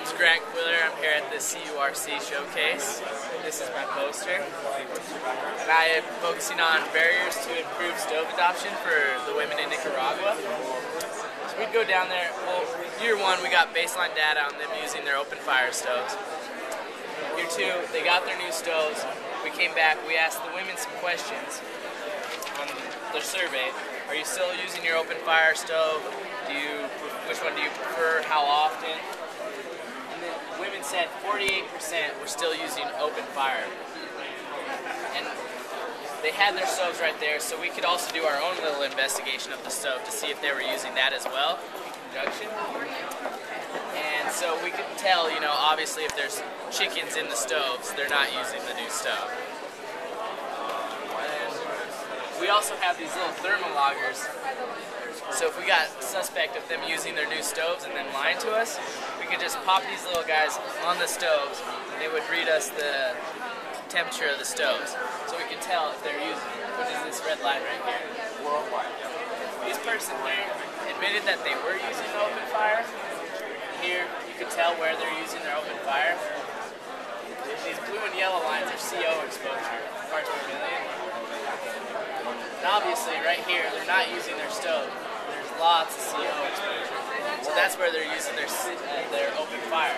name's Quiller. I'm here at the CURC showcase. This is my poster. And I am focusing on barriers to improve stove adoption for the women in Nicaragua. So we'd go down there. Well, year one, we got baseline data on them using their open fire stoves. Year two, they got their new stoves. We came back, we asked the women some questions on their survey. Are you still using your open fire stove? Which one do you prefer? How often? And then women said 48% were still using open fire. And they had their stoves right there, so we could also do our own little investigation of the stove to see if they were using that as well in conjunction. And so we could tell, obviously if there's chickens in the stoves, they're not using the new stove. And we also have these little thermal loggers. So if we got suspect of them using their new stoves and then lying to us, we could just pop these little guys on the stoves. They would read us the temperature of the stoves, so we could tell if they're using it, which is this red line right here. This person here admitted that they were using the open fire. Here you could tell where they're using their open fire. These blue and yellow lines are CO exposure, parts per million. And obviously right here they're not using their stove. There's lots of CO exposure. So that's where they're using their open fire.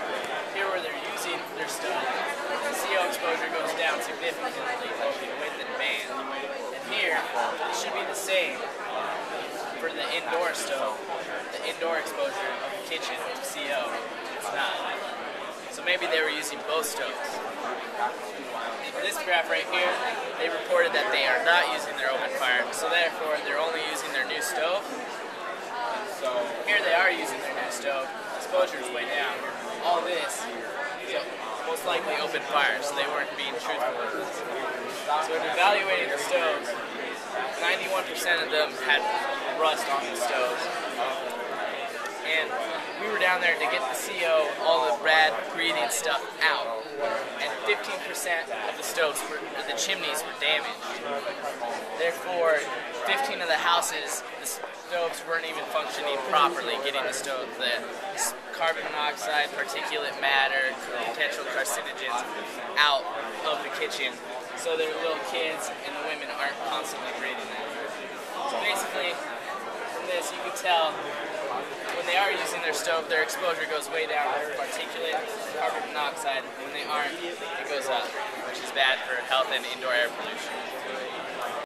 Here where they're using their stove, the CO exposure goes down significantly, like the width and band. And here, it should be the same for the indoor stove, the indoor exposure of the kitchen to CO. It's not. So maybe they were using both stoves. In this graph right here, they reported that they are not using their open fire, so therefore they're only using their new stove. So here they are using their new stove. Exposure is way down. All this is most likely open fire, so they weren't being truthful with this. So in evaluating the stoves, 91% of them had rust on the stoves. And we were down there to get the CO, all the bad breathing stuff out. And 15% of the stoves, the chimneys were damaged. Therefore, 15 of the houses, the stoves weren't even functioning properly, getting the carbon monoxide, particulate matter, potential carcinogens out of the kitchen. So their little kids and the women aren't constantly breathing that. So basically, from this you can tell when they are using their stove, their exposure goes way down with particulate carbon monoxide. When they aren't, it goes up, which is bad for health and indoor air pollution.